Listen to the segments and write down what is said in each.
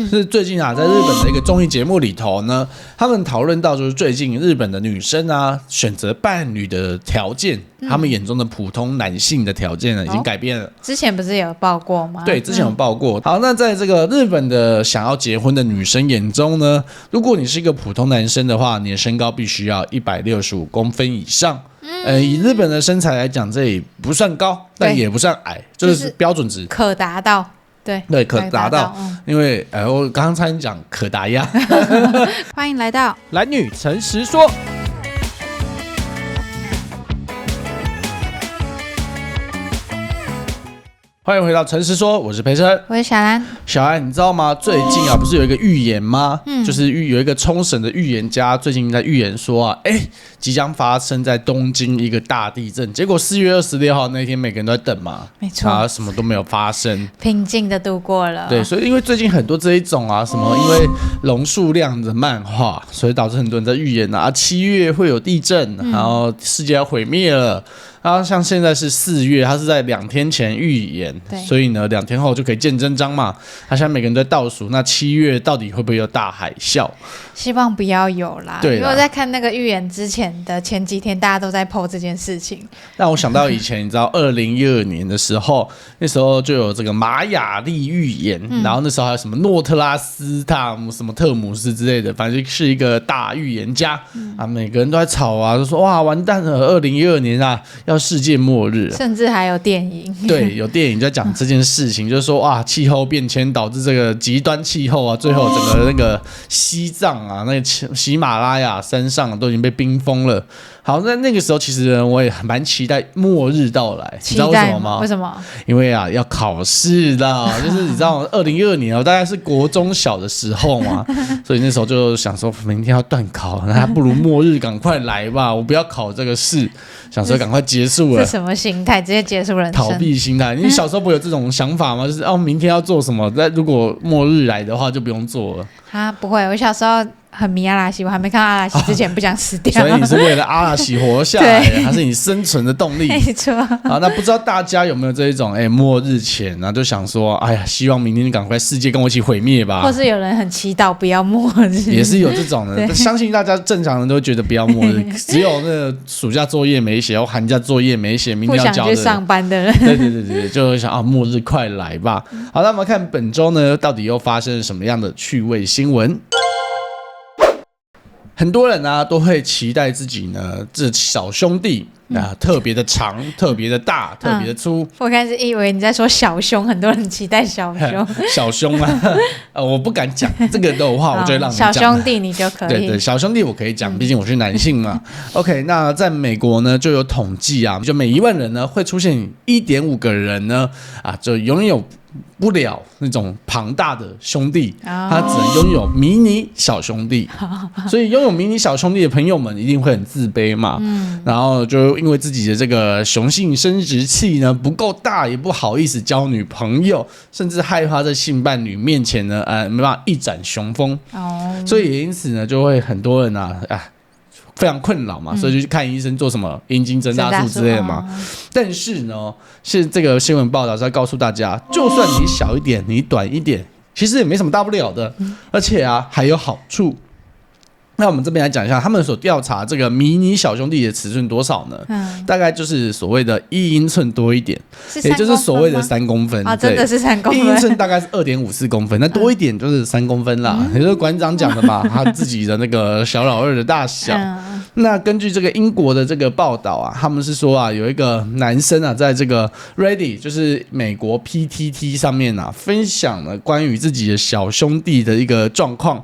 是最近啊，在日本的一个综艺节目里头呢，他们讨论到就是最近日本的女生啊，选择伴侣的条件，他们眼中的普通男性的条件呢，已经改变了。之前不是有报过吗？对，之前有报过。好，那在这个日本的想要结婚的女生眼中呢，如果你是一个普通男生的话，你的身高必须要165公分以上。以日本的身材来讲，这也不算高，但也不算矮，就是标准值，可达到。对，可达到。因为我刚刚差点讲可达鸭。欢迎来到男女诚实说。欢迎回到诚实说，我是培生，我是小兰。小兰，你知道吗？最近啊，不是有一个预言吗？就是有一个冲绳的预言家最近在预言说啊，即将发生在东京一个大地震。结果4月26号那天，每个人都在等嘛，没错，啊，什么都没有发生，平静的度过了。对，所以因为最近很多这一种啊，什么因为龙数量的漫画，所以导致很多人在预言啊，7月会有地震，然后世界要毁灭了。然后像现在是4月，他是在2天前预言，所以呢2天后就可以见真章嘛。他现在每个人都在倒数，那7月到底会不会有大海啸？希望不要有啦。对啦，因为我在看那个预言之前的前几天，大家都在 po 这件事情。让我想到以前，你知道2012年的时候，那时候就有这个玛雅历预言，然后那时候还有什么诺特拉斯塔姆什么特姆斯之类的，反正是一个大预言家啊，每个人都在吵啊，就说哇完蛋了，2012年啊。要世界末日，甚至还有电影。对，有电影在讲这件事情，就是说哇，气候变迁导致这个极端气候啊，最后整个那个西藏啊，那个喜马拉雅山上都已经被冰封了。好，那个时候其实呢，我也蛮期待末日到来，你知道为什么吗？为什么？因为啊，要考试的，就是你知道，2012年大概是国中小的时候嘛，所以那时候就想说，明天要段考，那还不如末日赶快来吧，我不要考这个试，想说赶快结束了。是什么心态？直接结束人生？逃避心态。你小时候不会有这种想法吗？就是明天要做什么，但如果末日来的话，就不用做了。啊，不会，我小时候很迷阿拉西，我还没看阿拉西之前不想死掉，所以你是为了阿拉西活下来，还是你生存的动力？没错。好，那不知道大家有没有这一种末日前就想说，哎呀，希望明天赶快世界跟我一起毁灭吧？或是有人很祈祷不要末日，也是有这种的。相信大家正常人都会觉得不要末日，只有那个暑假作业没写，或寒假作业没写，明天要交的，不想去上班的人，对，就会想啊，末日快来吧。好，那我们看本周呢，到底又发生了什么样的趣味新闻？很多人啊都会期待自己呢，这小兄弟特别的长、特别的大、特别的粗。我开始以为你在说小胸，很多人期待小胸。小胸啊，我不敢讲这个的话，我就会让你讲。小兄弟你就可以。对，小兄弟我可以讲，毕竟我是男性嘛。OK， 那在美国呢就有统计啊，就每1万人呢会出现1.5个人呢就拥有不了那种庞大的兄弟，他只能拥有迷你小兄弟，所以拥有迷你小兄弟的朋友们一定会很自卑嘛，然后就因为自己的这个雄性生殖器呢不够大，也不好意思交女朋友，甚至害怕在性伴侣面前呢没办法一展雄风，所以也因此呢就会很多人非常困扰嘛，所以就去看医生做什么阴茎增大术之类的嘛。但是呢，是这个新闻报道在告诉大家，就算你小一点，你短一点，其实也没什么大不了的，而且还有好处。那我们这边来讲一下，他们所调查这个迷你小兄弟的尺寸多少呢？大概就是所谓的1英寸多一点，也就是所谓的3公分啊，真的是3公分。1英寸大概是2.54公分，那多一点就是3公分啦。也就是馆长讲的嘛，他自己的那个小老二的大小。那根据这个英国的这个报道啊，他们是说有一个男生在这个 Reddit 就是美国 PTT 上面分享了关于自己的小兄弟的一个状况。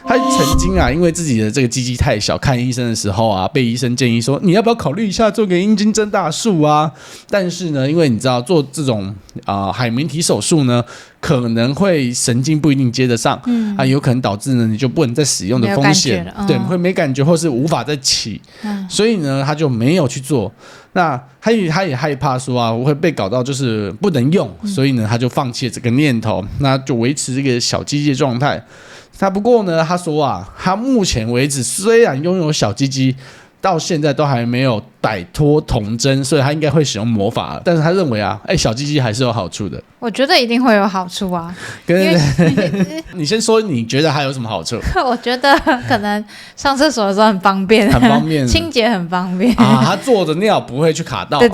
他曾经因为自己的这个鸡鸡太小，看医生的时候被医生建议说你要不要考虑一下做个阴茎增大术啊？但是呢，因为你知道做这种海绵体手术呢，可能会神经不一定接得上，有可能导致呢你就不能再使用的风险，对，会没感觉或是无法再起，所以呢他就没有去做。那他也害怕说会被搞到就是不能用，所以呢他就放弃了这个念头，那就维持这个小鸡鸡的状态。他不过呢，他说他目前为止虽然拥有小鸡鸡，到现在都还没有摆脱童真，所以他应该会使用魔法。但是他认为啊，小鸡鸡还是有好处的。我觉得一定会有好处啊。你先说，你觉得还有什么好处？我觉得可能上厕所的时候很方便，很方便，清洁很方便啊。他坐着尿不会去卡到，对，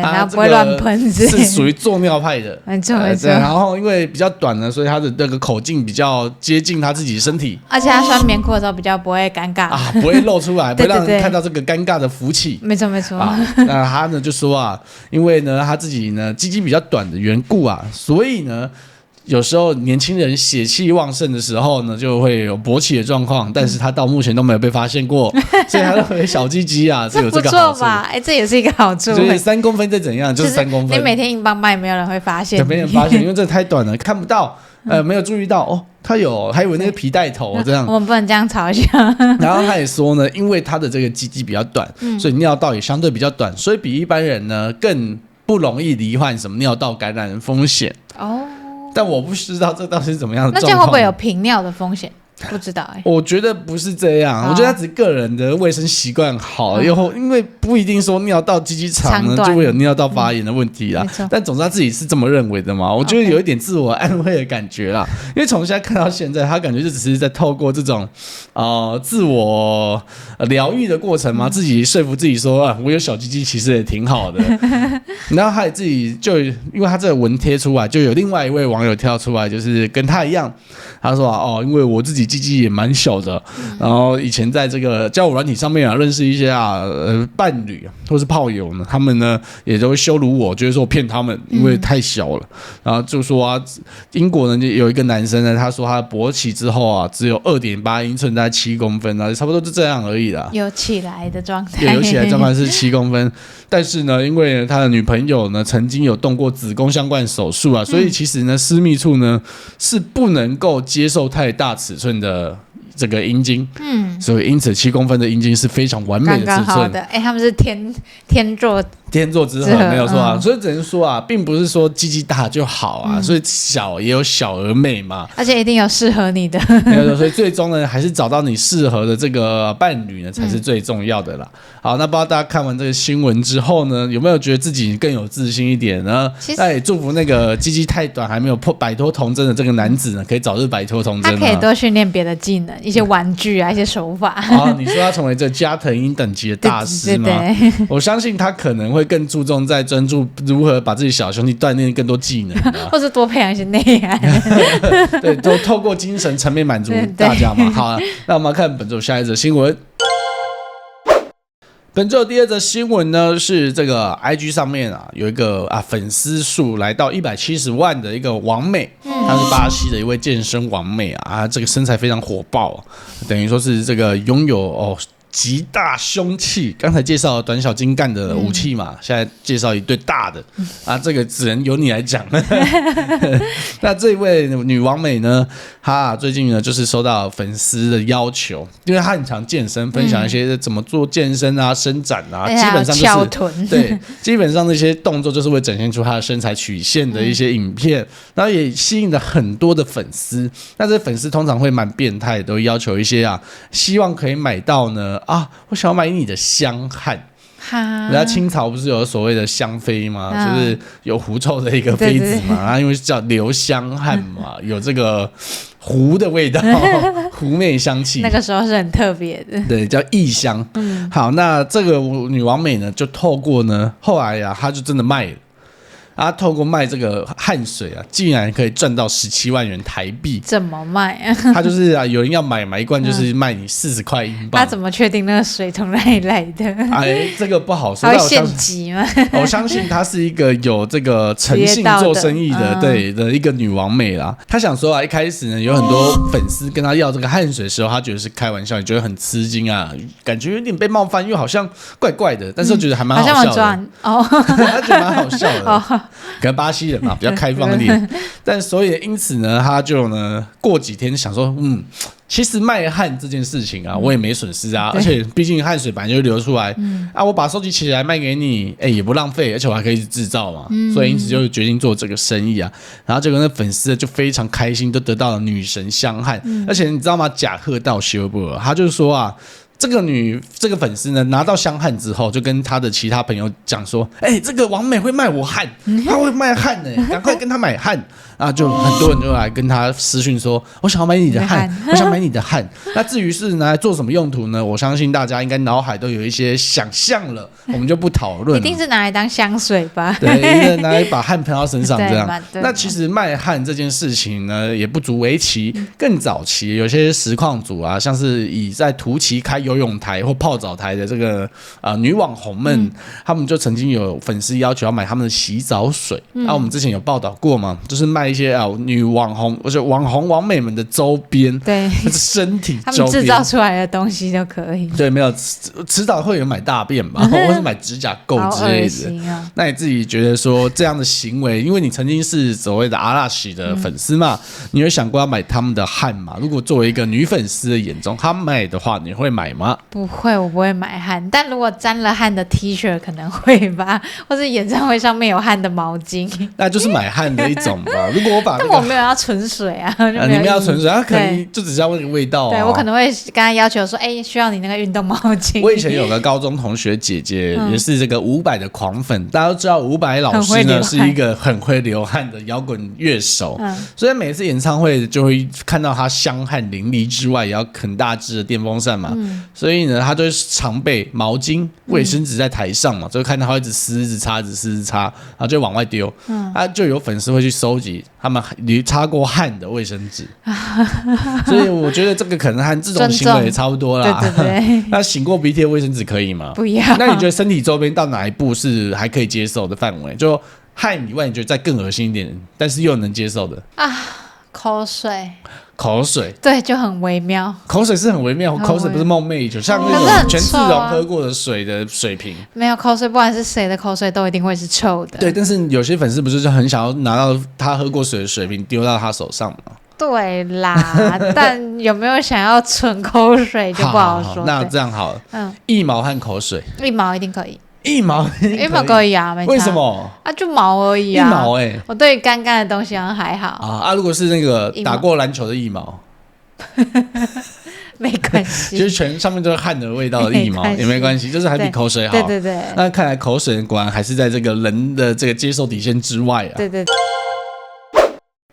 然后不会乱喷，是属于坐尿派的，没错没错。然后因为比较短呢，所以他的那个口径比较接近他自己身体，而且他穿棉裤的时候比较不会尴尬啊，不会露出来，不会让人看到这个尴尬的福气。没错。那他呢就说啊，因为呢他自己呢鸡鸡比较短的缘故啊，所以呢有时候年轻人血气旺盛的时候呢，就会有勃起的状况，但是他到目前都没有被发现过，所以他认为小鸡鸡啊是有这个好处。不错吧？这也是一个好处。所以3公分再怎样，就是3公分。你每天硬邦邦也没有人会发现，没人发现，因为这太短了，看不到。没有注意到哦，他有，还以为那个皮带头这样。我们不能这样嘲笑。然后他也说呢，因为他的这个鸡鸡比较短，所以尿道也相对比较短，所以比一般人呢更不容易罹患什么尿道感染的风险。哦，但我不知道这到底是怎么样的状况。那这样会不会有频尿的风险？不知道我觉得不是这样，我觉得他只是个人的卫生习惯好，因为不一定说尿道鸡鸡长呢就会有尿道发炎的问题啦。但总之他自己是这么认为的嘛，我觉得有一点自我安慰的感觉啦。因为从现在看到现在，他感觉就只是在透过这种自我疗愈的过程嘛，自己说服自己说我有小鸡鸡其实也挺好的。然后他也自己就因为他这个文贴出来，就有另外一位网友跳出来，就是跟他一样，他说因为我自己鸡鸡也蛮小的，然后以前在这个交友软体上面认识一些伴侣或是炮友呢，他们呢也都会羞辱我，觉得说我骗他们，因为太小了。然后就说英国呢有一个男生呢，他说他勃起之后只有2.8英寸，大概7公分差不多就这样而已啦。有起来的状态，有起来状态是7公分，但是呢，因为他的女朋友呢曾经有动过子宫相关手术所以其实呢私密处呢是不能够接受太大尺寸的这个阴茎，所以因此7公分的阴茎是非常完美的尺寸，刚刚好的。他们是天作之合，没有错啊。所以只能说并不是说鸡鸡大就好所以小也有小而美嘛，而且一定有适合你的。没有，所以最终呢，还是找到你适合的这个伴侣呢，才是最重要的啦。好，那不知道大家看完这个新闻之后呢，有没有觉得自己更有自信一点呢？那也祝福那个鸡鸡太短还没有摆脱童真的这个男子呢，可以早日摆脱童真。他可以多训练别的技能，一些玩具一些手法。你说他成为这加藤鹰等级的大师吗？我相信他可能会更注重在专注如何把自己小兄弟锻炼更多技能或是多培养一些内涵。对，都透过精神层面满足大家嘛。好，那我们来看本周下一则新闻。本周第2则新闻呢，是这个 IG 上面有一个粉丝数来到170万的一个网美，她是巴西的一位健身网美这个身材非常火爆等于说是这个拥有极大凶器，刚才介绍短小精干的武器嘛，现在介绍一对大的这个只能由你来讲。那这位女网美呢，她最近呢就是收到粉丝的要求，因为她很常健身，分享一些怎么做健身伸展基本上就是对，基本上那些动作就是会展现出她的身材曲线的一些影片，然后也吸引了很多的粉丝。那这粉丝通常会蛮变态，都要求一些希望可以买到呢。我想要买你的香汗。人家清朝不是有所谓的香妃吗？就是有狐臭的一个妃子嘛，然后因为叫留香汗嘛，有这个狐的味道，狐媚香气。那个时候是很特别的，对，叫异香。好，那这个女网美呢，就透过呢，后来她就真的卖了。透过卖这个汗水竟然可以赚到17万元台币。怎么卖他就是有人要买一罐，就是卖你40块英镑。他怎么确定那个水从哪里来的？这个不好说。他会现挤吗？我相信她是一个有这个诚信做生意的，对的一个女网美啦。她想说一开始呢，有很多粉丝跟她要这个汗水的时候，她觉得是开玩笑，也觉得很吃惊感觉有点被冒犯，又好像怪怪的，但是觉得还蛮好笑的。她觉得蛮好笑的。可能巴西人嘛，比较开放一点，但所以因此呢，他就呢过几天想说，其实卖汗这件事情我也没损失而且毕竟汗水本来就流出来，我把收集起来卖给你，也不浪费，而且我还可以制造嘛，所以因此就决定做这个生意然后结果那粉丝就非常开心，都得到了女神香汗，而且你知道吗？贾贺道修伯他就说这个粉丝呢，拿到香汗之后，就跟他的其他朋友讲说：“这个王美会卖我汗，他会卖汗呢，赶快跟他买汗。”啊，就很多人就来跟他私讯说：“我想要买你的汗，我想买你的汗。”那至于是拿来做什么用途呢？我相信大家应该脑海都有一些想象了，我们就不讨论了。一定是拿来当香水吧？对，一个拿来把汗喷到身上这样。那其实卖汗这件事情呢，也不足为奇。更早期有些实况组啊，像是以在图奇开游泳台或泡澡台的这个女网红们，他们就曾经有粉丝要求要买他们的洗澡水。我们之前有报道过嘛，就是卖一些女网红或者网红网美们的周边，对，身体周边，他们制造出来的东西都可以。对，没有迟早会有买大便吧，或是买指甲垢之类的。那你自己觉得说这样的行为，因为你曾经是所谓的阿拉西的粉丝嘛，你有想过要买他们的汗吗？如果作为一个女粉丝的眼中，他买的话，你会买吗？不会，我不会买汗，但如果沾了汗的 T 恤可能会吧，或是演唱会上面有汗的毛巾，那就是买汗的一种吧。如果我把但我没有要纯水啊，你们要纯水，他可能就只是要那个味道。对，我可能会跟他要求说，需要你那个运动毛巾。我以前有个高中同学姐姐，也是这个伍佰的狂粉，大家都知道伍佰老师呢是一个很会流汗的摇滚乐手，所以每次演唱会就会看到他香汗淋漓之外，也要很大支的电风扇嘛，所以呢，他就会常备毛巾、卫生纸在台上嘛，就看到他一直撕、一直擦、一直撕、一直擦，然后就往外丢，就有粉丝会去收集他们擦过汗的卫生纸，所以我觉得这个可能和这种行为也差不多啦。对对对，那擤过鼻涕的卫生纸可以吗？不要。那你觉得身体周边到哪一步是还可以接受的范围？就汗以外，你觉得再更恶心一点，但是又能接受的啊？口水。口水对，就很微妙。口水是很微妙，口水不是梦寐以求，像那种权志龙喝过的水的水瓶，没有口水，不管是谁的口水都一定会是臭的。对，但是有些粉丝不是就很想要拿到他喝过水的水瓶丢到他手上吗？对啦，但有没有想要纯口水就不好说。那这样好了，一毛和口水，一毛一定可以。一毛可以啊，没差。为什么啊？就毛而已啊，一毛我对干干的东西好像还好啊。如果是那个打过篮球的一毛，没关系，就是全上面都是汗的味道的一毛也没关系，就是还比口水好。对对对。那看来口水果然还是在这个人的这个接受底线之外啊。对对对。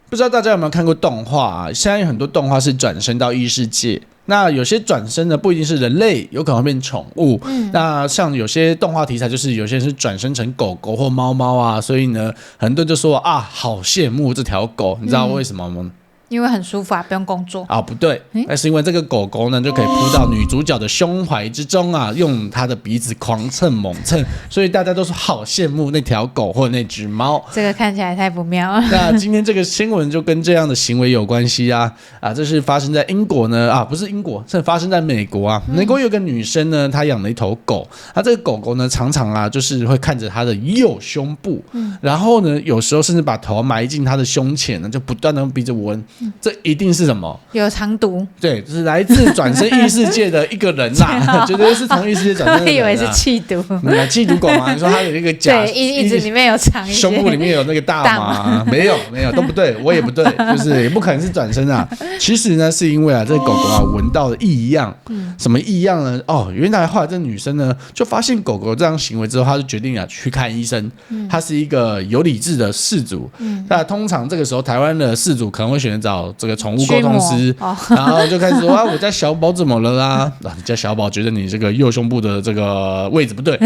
不知道大家有没有看过动画啊？现在有很多动画是转身到异世界。那有些转身呢，不一定是人类，有可能会变宠物。那像有些动画题材，就是有些人是转身成狗狗或猫猫啊，所以呢，很多人就说啊，好羡慕这条狗，你知道为什么吗？因为很舒服啊，不用工作啊，不对，那是因为这个狗狗呢就可以扑到女主角的胸怀之中啊，用它的鼻子狂蹭猛蹭，所以大家都说好羡慕那条狗或那只猫。这个看起来太不妙了。那今天这个新闻就跟这样的行为有关系啊，这是发生在英国呢啊，不是英国，是发生在美国啊。美国有个女生呢，她养了一头狗，她这个狗狗呢常常啊就是会看着她的右胸部，然后呢有时候甚至把头埋进她的胸前呢，就不断的用鼻子闻。这一定是什么？有藏毒。对，就是来自转身异世界的一个人啦，绝对是同异世界转身的人。我以为是气毒。气毒狗吗？你说它有一个假，对，一直里面有藏一些，胸部里面有那个大麻？没有，都不对，我也不对，就是也不可能是转身啊。其实呢，是因为这个狗狗啊闻到了异样。什么异样呢？原来后来这女生呢就发现狗狗这样行为之后，她就决定去看医生。她是一个有理智的饲主。那通常这个时候，台湾的饲主可能会选择找这个宠物沟通师，然后就开始说我家小宝怎么了啦？你家小宝觉得你这个右胸部的这个位置不对，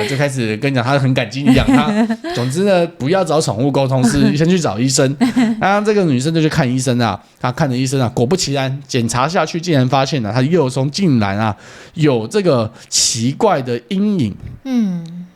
就开始跟你讲他很感激你养他。总之呢，不要找宠物沟通师，先去找医生。这个女生就去看医生啊，她看了医生啊，果不其然，检查下去竟然发现她的右胸竟然有这个奇怪的阴影。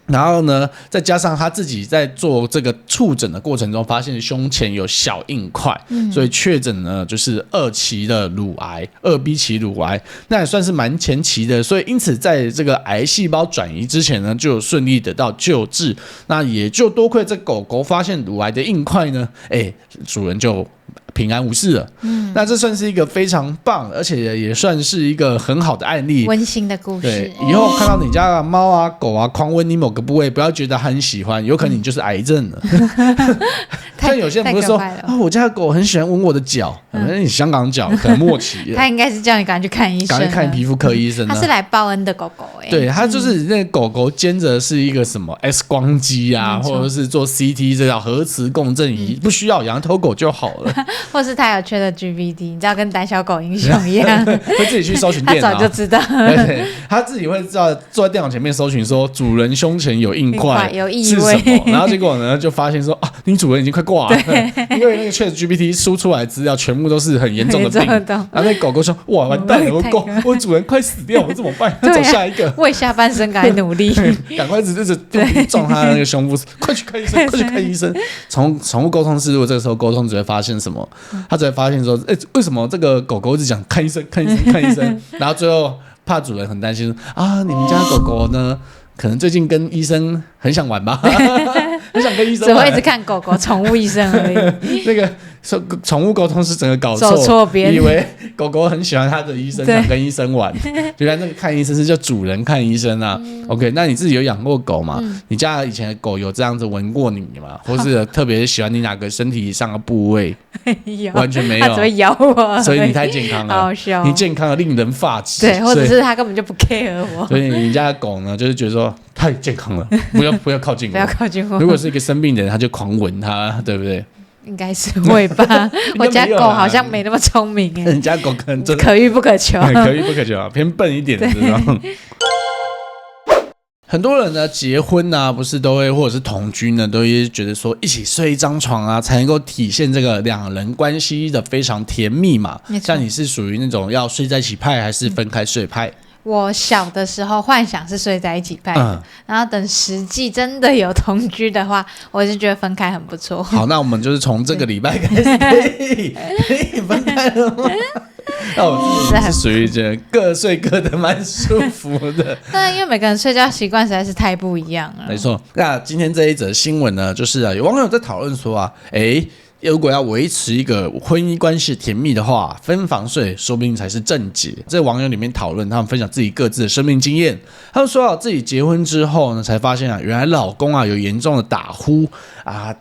然后呢，再加上他自己在做这个触诊的过程中，发现胸前有小硬块，所以确诊呢就是2期的乳癌，2B 期乳癌，那也算是蛮前期的，所以因此在这个癌细胞转移之前呢，就有顺利得到救治。那也就多亏这狗狗发现乳癌的硬块呢，主人就平安无事了。那这算是一个非常棒，而且也算是一个很好的案例，温馨的故事。对，以后看到你家的猫啊、狗啊狂吻你某个部位，不要觉得它很喜欢，有可能你就是癌症了。像有些人不是说啊，我家的狗很喜欢吻我的脚，你香港脚可能末期了。他应该是叫你赶快去看医生，赶快看皮肤科医生。他是来报恩的狗狗对，他就是那个狗狗兼着是一个什么 X 光机啊，或者是做 CT 这叫核磁共振仪，不需要养头狗就好了。或是他有缺的 GVD， 你知道跟胆小狗英雄一样，会自己去搜寻电脑，他早就知道。对，他自己会知道坐在电脑前面搜寻说主人胸前有硬块有异味，然后结果呢就发现说啊，你主人已经快挂了，因为那个 ChatGPT 输出来资料全部都是很严重的病。然后那狗狗说哇完蛋了，我主人快死掉了，我怎么办？要走下一个，为下半身该努力，赶快一直撞他那个胸部，快去看医生，快去看医生。从宠物沟通师如果这个时候沟通，只会发现什么？他只会发现说，为什么这个狗狗一直讲看医生、看医生、看医生，然后最后怕主人很担心啊，你们家狗狗呢，可能最近跟医生很想玩吧，很想跟医生玩，只会一直看狗狗宠物医生而已。那个宠物沟通是整个搞走错边，以为狗狗很喜欢他的医生，想跟医生玩，原来那个看医生是叫主人看医生啊。OK， 那你自己有养过狗吗？你家以前的狗有这样子闻过你吗？或是特别喜欢你哪个身体上的部位？完全没有，它只会咬我，所以你太健康了，好笑，你健康的令人发指。对，或者是它根本就不 care 我。所以你家的狗呢，就是觉得说太健康了，不要靠近我，不要靠近我。如果是一个生病的人，他就狂吻它，对不对？应该是会吧，我家狗好像没那么聪明哎，人家狗可能真的可遇不可求，可遇不可求，偏笨一点的这种。很多人呢结婚啊，不是都会或者是同居呢，都会觉得说一起睡一张床啊，才能够体现这个两人关系的非常甜蜜嘛。像你是属于那种要睡在一起派，还是分开睡派？我小的时候幻想是睡在一起派的，然后等实际真的有同居的话，我是觉得分开很不错。好，那我们就是从这个礼拜开始可以分开了吗？那我自己是属于觉得各睡各的蛮舒服的。但因为每个人睡觉习惯实在是太不一样了。没错。那今天这一则新闻呢，就是有网友在讨论说啊，如果要维持一个婚姻关系甜蜜的话，分房睡说不定才是正解。这网友里面讨论，他们分享自己各自的生命经验。他们说自己结婚之后呢，才发现原来老公有严重的打呼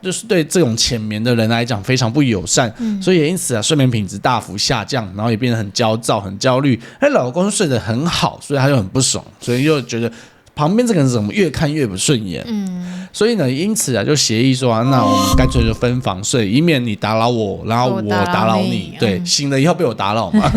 就是对这种浅眠的人来讲非常不友善，所以也因此睡眠品质大幅下降，然后也变得很焦躁、很焦虑。老公睡得很好，所以他就很不爽，所以又觉得旁边这个人怎么越看越不顺眼。所以呢，因此就协议说那我们干脆就分房睡，以免你打扰我，然后我打扰你。对，醒了以后被我打扰嘛。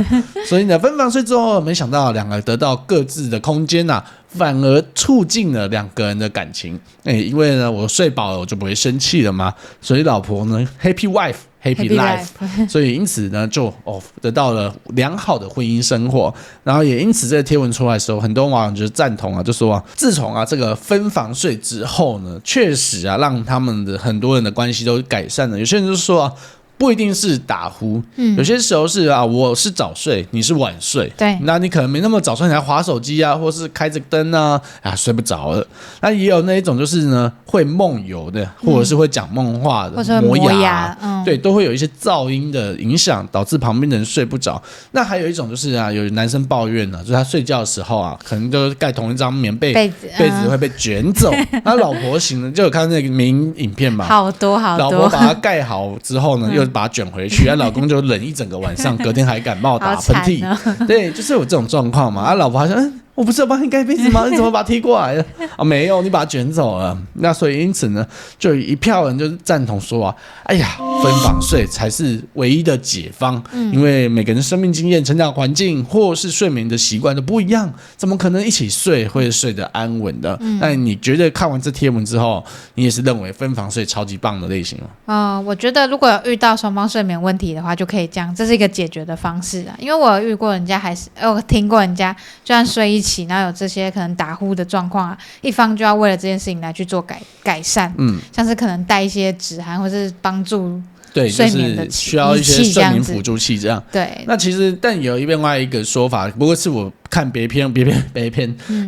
所以呢，分房睡之后，没想到两个得到各自的空间反而促进了两个人的感情。因为呢，我睡饱了，我就不会生气了嘛。所以老婆呢 ，Happy Wife。Happy Life， 所以因此呢，就得到了良好的婚姻生活，然后也因此这个贴文出来的时候，很多网友就赞同就说自从这个分房睡之后呢，确实让他们的很多人的关系都改善了。有些人就说不一定是打呼，有些时候是我是早睡，你是晚睡，对，那你可能没那么早睡，你还滑手机或是开着灯睡不着了。那也有那一种就是呢会梦游的，或者是会讲梦话的，或者磨牙，对，都会有一些噪音的影响，导致旁边的人睡不着。那还有一种就是有男生抱怨就是他睡觉的时候可能都盖同一张棉被，被子会被卷走。那老婆醒了，就有看那个名影片嘛，好多，老婆把它盖好之后呢，又把它卷回去，老公就冷一整个晚上，隔天还感冒打喷嚏。对，就是有这种状况嘛。老婆还说我不是有帮你盖被子吗？你怎么把它踢过来了？没有，你把它卷走了。那所以因此呢，就有一票人就是赞同说哎呀，分房睡才是唯一的解方。因为每个人生命经验、成长环境或是睡眠的习惯都不一样，怎么可能一起睡会睡得安稳的？那你觉得看完这贴文之后，你也是认为分房睡超级棒的类型吗？我觉得如果有遇到双方睡眠问题的话，就可以这样，这是一个解决的方式因为我有遇过人家，我听过人家就算睡一起，然后有这些可能打呼的状况一方就要为了这件事情来去做改善，像是可能带一些止鼾，或是帮助对，睡眠的就是需要一些睡眠辅助器这样。对，那其实但有另外一个说法，不过是我看别篇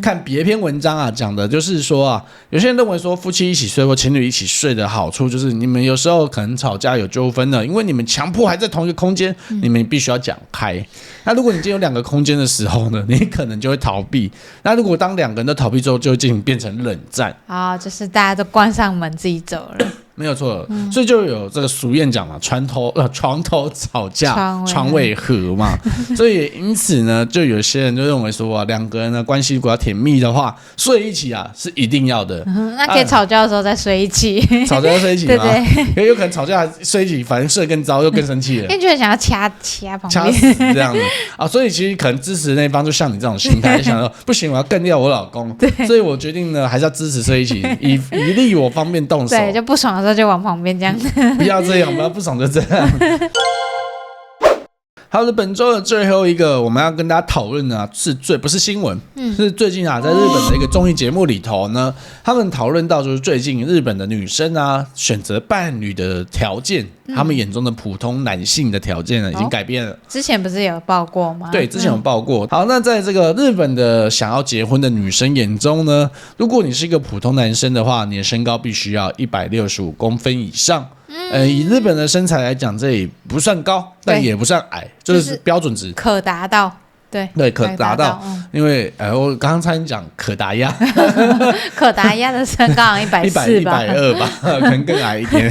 看别篇文章啊，讲的就是说啊，有些人认为说夫妻一起睡或情侣一起睡的好处，就是你们有时候可能吵架有纠纷了，因为你们强迫还在同一个空间，你们必须要讲开。那如果你今天有2个空间的时候呢，你可能就会逃避。那如果当2个人都逃避之后，就会进行变成冷战。就是大家都关上门自己走了。没有错，所以就有这个俗谚讲嘛，床头吵架，床尾和嘛。所以因此呢，就有些人就认为说啊，2个人的关系如果要甜蜜的话，睡一起啊是一定要的。那可以吵架的时候再睡一起，吵架睡一起吗？对，有可能吵架睡一起，反正睡得更糟，又更生气了。因为觉得想要掐旁边，掐死这样子啊，所以其实可能支持的那一方就像你这种心态，想说不行，我要干掉我老公，所以我决定呢，还是要支持睡一起，以利我方便动手。对，就不爽的时候就往旁边这样。不要这样，不爽就这样。好的，本周的最后一个我们要跟大家讨论的不是新闻，是最近啊，在日本的一个综艺节目里头呢，他们讨论到就是最近日本的女生啊，选择伴侣的条件，他们眼中的普通男性的条件呢，已经改变了。之前不是有报过吗？对，之前有报过。好，那在这个日本的想要结婚的女生眼中呢，如果你是一个普通男生的话，你的身高必须要165公分以上。以日本的身材来讲，这也不算高，但也不算矮，就是标准值，可达到。对，可达到。因为我刚刚差点讲可达鸭，可达鸭的身高140吧，120吧，可能更矮一点。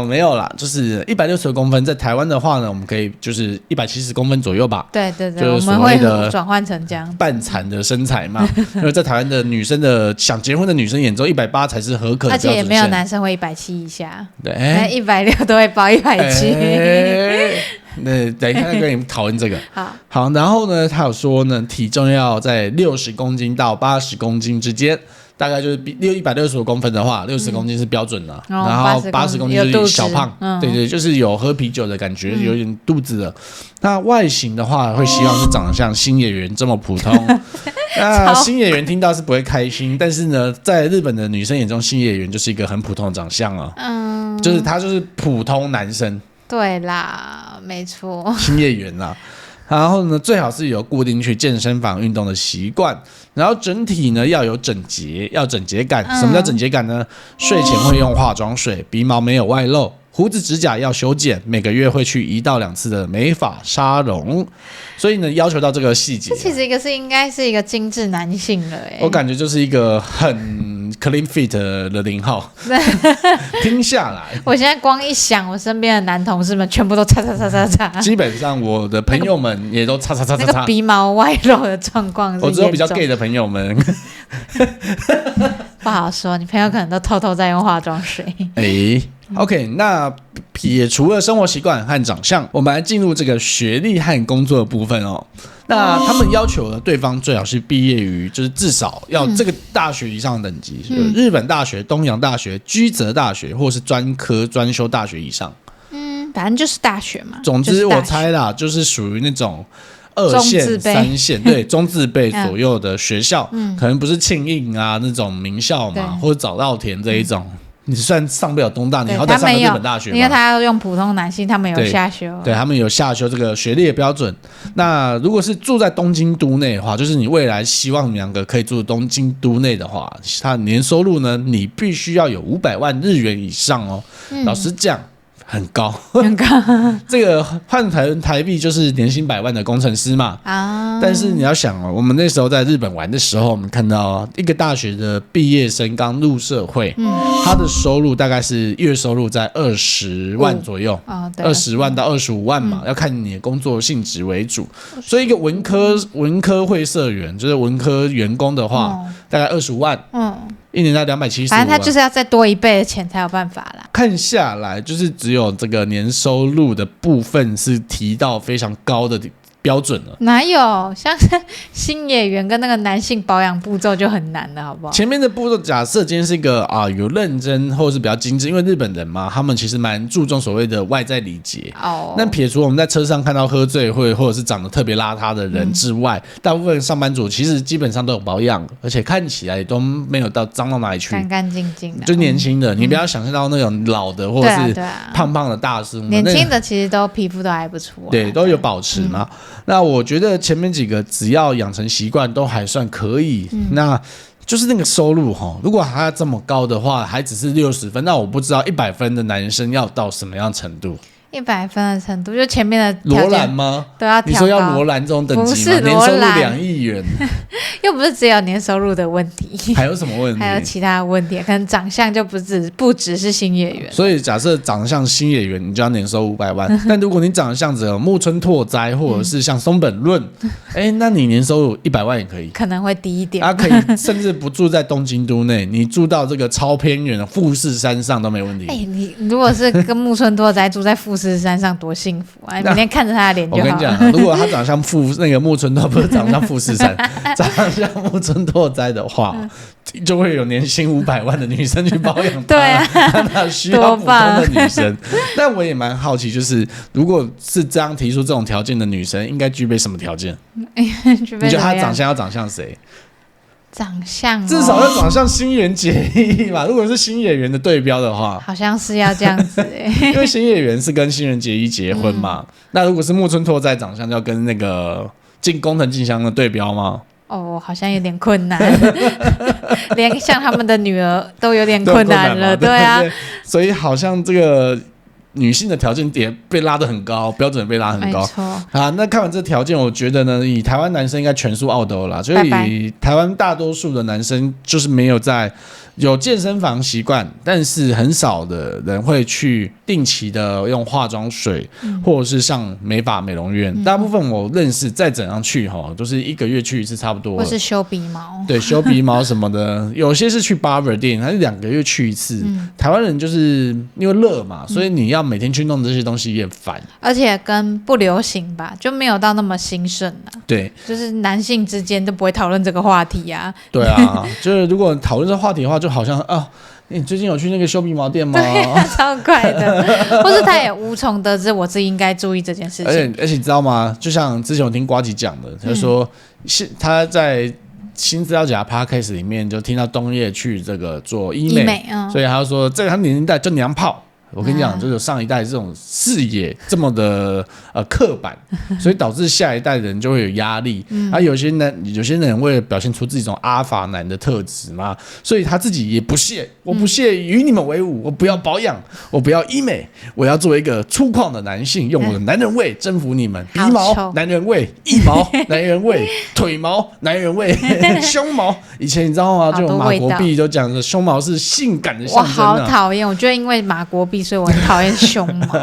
没有啦，就是160公分，在台湾的话呢，我们可以就是170公分左右吧。对，就是我们会转换成这样半残的身材嘛。因为在台湾的女生的想结婚的女生眼中，180才是合格的标准线，而且也没有男生会170以下，对，160都会报170。那等一下跟你们讨论这个。好，然后呢，他有说呢，体重要在60公斤到80公斤之间，大概就是165公分的话，60公斤是标准的，然后80公斤就是小胖，对，就是有喝啤酒的感觉，有点肚子的。那外形的话，会希望是长得像新演员这么普通。那新演员听到是不会开心，但是呢，在日本的女生眼中，新演员就是一个很普通的长相啊，就是他就是普通男生。对啦，没错，新演员啦。然后呢，最好是有固定去健身房运动的习惯，然后整体呢要有整洁感。什么叫整洁感呢？睡前会用化妆水，鼻毛没有外露，胡子指甲要修剪，每个月会去1到2次的美发沙龙。所以呢，要求到这个细节，这其实应该是一个精致男性了耶。我感觉就是一个很 clean fit 的0号。听下来，我现在光一想，我身边的男同事们全部都擦。基本上我的朋友们也都擦。那个鼻毛外露的状况是严重，我只有比较 gay 的朋友们。不好说，你朋友可能都偷偷在用化妆水。OK， 那撇除了生活习惯和长相，我们来进入这个学历和工作的部分哦。那他们要求的对方最好是毕业于，就是至少要这个大学以上的等级，日本大学、东洋大学、居泽大学，或是专科专修大学以上。反正就是大学嘛。总之我猜啦，就是属于那种2线、3线，对，中字辈左右的学校，可能不是庆应啊那种名校嘛，或者早稻田这一种。你算上不了东大，你好歹上个日本大学嘛，因为他要用普通男性，他们有下修，对，他们有下修这个学历的标准。那如果是住在东京都内的话，就是你未来希望你2个可以住东京都内的话，他年收入呢，你必须要有500万日元以上哦。老实讲，很高，这个换台币就是年薪100万的工程师嘛。但是你要想哦，我们那时候在日本玩的时候，我们看到一个大学的毕业生刚入社会，他的收入大概是月收入在20万左右，20万到25万嘛，要看你的工作性质为主。所以一个文科会社员，就是文科员工的话，大概25万，一年到275万，反正他就是要再多1倍的钱才有办法啦。看下来，就是只有这个年收入的部分是提到非常高的标准了。哪有像新演员跟那个男性保养步骤就很难了，好不好？前面的步骤，假设今天是一个有认真或者是比较精致，因为日本人嘛，他们其实蛮注重所谓的外在礼节。那撇除我们在车上看到喝醉或者是长得特别邋遢的人之外，大部分上班族其实基本上都有保养，而且看起来都没有到脏到哪里去，干干净净的，就年轻的。你不要想象到那种老的或者是胖胖的大叔，年轻的其实都皮肤都还不错，对，都有保持嘛。那我觉得前面几个只要养成习惯都还算可以。那就是那个收入如果他这么高的话，还只是60分，那我不知道100分的男生要到什么样程度。100分的程度，就前面的罗兰吗？都要调高。你说要罗兰这种等级吗？不是年收入2亿元，又不是只有年收入的问题，还有什么问题？还有其他的问题，可能长相就不只是新演员。所以假设长得像新演员，你就要年收500万。但如果你长得像木村拓哉，或者是像松本润，那你年收入100万也可以，可能会低一点。可以甚至不住在东京都内，你住到这个超偏远的富士山上都没问题。你如果是跟木村拓哉住在富士山上，多幸福啊！每天看着他的脸就好了。我跟你讲，如果他长得像那个木村拓，不是长得像富士山，长得像木村拓哉的话，就会有年薪500万的女生去保养他。对啊，他需要普通的女生。但我也蛮好奇，就是如果是这样提出这种条件的女生，应该具备什么条件？你觉得她长相要长像谁？长相至少要长像新垣结衣吧。如果是新演员的对标的话，好像是要这样子因为新演员是跟新垣结衣结婚嘛。那如果是木村拓哉长相，就要跟那个工藤静香的对标吗？好像有点困难，连像他们的女儿都有点困难了，对啊。所以好像这个女性的条件也被拉得很高，标准被拉很高。没错。那看完这条件，我觉得呢，以台湾男生应该全数奥斗啦。所以台湾大多数的男生就是没有有健身房习惯，但是很少的人会去定期的用化妆水，或者是上美发美容院。大部分我认识再怎样去都是1个月去一次差不多，或是修鼻毛。对，修鼻毛什么的，有些是去 barber 店，还是2个月去一次。台湾人就是因为热嘛，所以你要每天去弄这些东西也烦，而且跟不流行吧，就没有到那么兴盛啊。对，就是男性之间都不会讨论这个话题啊。对啊，就是如果讨论这个话题的话，就好像你最近有去那个修鼻毛店吗？对啊，超快的。或是他也无从得知我自己应该注意这件事情。而且你知道吗？就像之前我听呱吉讲的，他说他在新资料夹 podcast 里面就听到东叶去这个做医美，所以他就说这个他年代就娘炮。我跟你讲，就是上一代这种视野这么的刻板，所以导致下一代人就会有压力。有些人为了表现出自己这种阿法男的特质嘛，所以他自己也不屑，我不屑与你们为伍，我不要保养，我不要医美，我要做一个粗犷的男性，用我的男人味征服你们。鼻毛男人味，腋毛男人味，腿毛男人味，胸毛以前你知道吗？就马国碧就讲的胸毛是性感的象征。我好讨厌，我觉得因为马国碧，所以我很讨厌胸毛，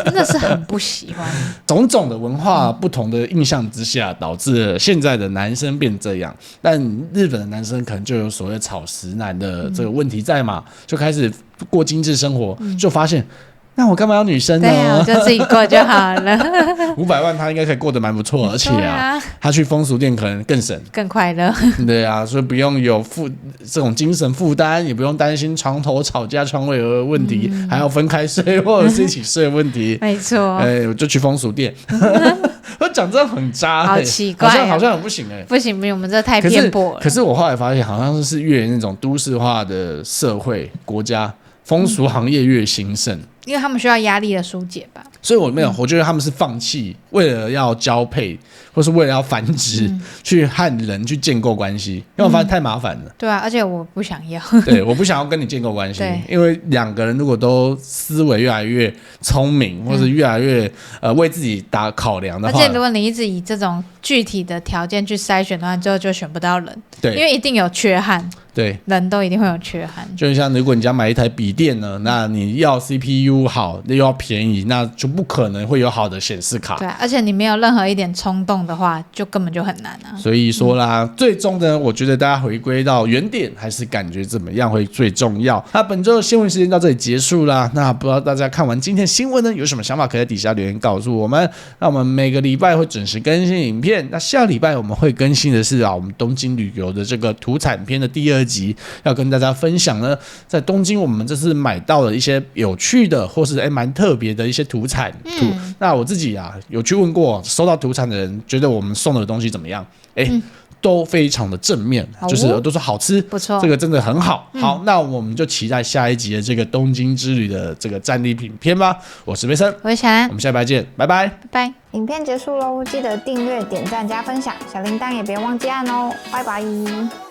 真的是很不喜欢。种种的文化不同的印象之下，导致现在的男生变这样。但日本的男生可能就有所谓草食男的这个问题在嘛，就开始过精致生活，就发现。那我干嘛要女生呢？对啊，我就自己过就好了。500万他应该可以过得蛮不错，而且他去风俗店可能更省、更快乐。对啊，所以不用有这种精神负担，也不用担心床头吵架、床尾的问题，还要分开睡或者是一起睡的问题。没错。我就去风俗店。我讲真的很渣，好奇怪，好像很不行不行，我们这太偏颇了。可是我后来发现，好像是越那种都市化的社会国家，风俗行业越兴盛。因为他们需要压力的疏解吧，所以我觉得他们是放弃为了要交配或是为了要繁殖，去和人去建构关系，因为我发现太麻烦了。对啊，而且我不想要。对，我不想要跟你建构关系，因为2个人如果都思维越来越聪明，或是越来越为自己考量的话，而且如果你一直以这种具体的条件去筛选的话，最后就选不到人。对，因为一定有缺憾。对，人都一定会有缺憾。就像如果你家买一台笔电呢，那你要 CPU 好又要便宜，那就不可能会有好的显示卡。对，而且你没有任何一点冲动的话，就根本就很难啊。所以说啦，最终呢，我觉得大家回归到原点，还是感觉怎么样会最重要。那本周的新闻时间到这里结束啦。那不知道大家看完今天新闻呢，有什么想法，可以在底下留言告诉我们。那我们每个礼拜会准时更新影片。那下礼拜我们会更新的是我们东京旅游的这个土产篇的第2集，要跟大家分享呢，在东京我们这次买到了一些有趣的或是蛮特别的一些土产。那我自己有去问过收到土产的人，觉得我们送的东西怎么样？都非常的正面，就是都说好吃，不错，这个真的很好。好，那我们就期待下一集的这个东京之旅的这个战利品篇吧。我是贝森，我是小安，我们下礼拜见，拜拜，拜拜。影片结束喽，记得订阅、点赞、加分享，小铃铛也别忘记按哦，拜拜。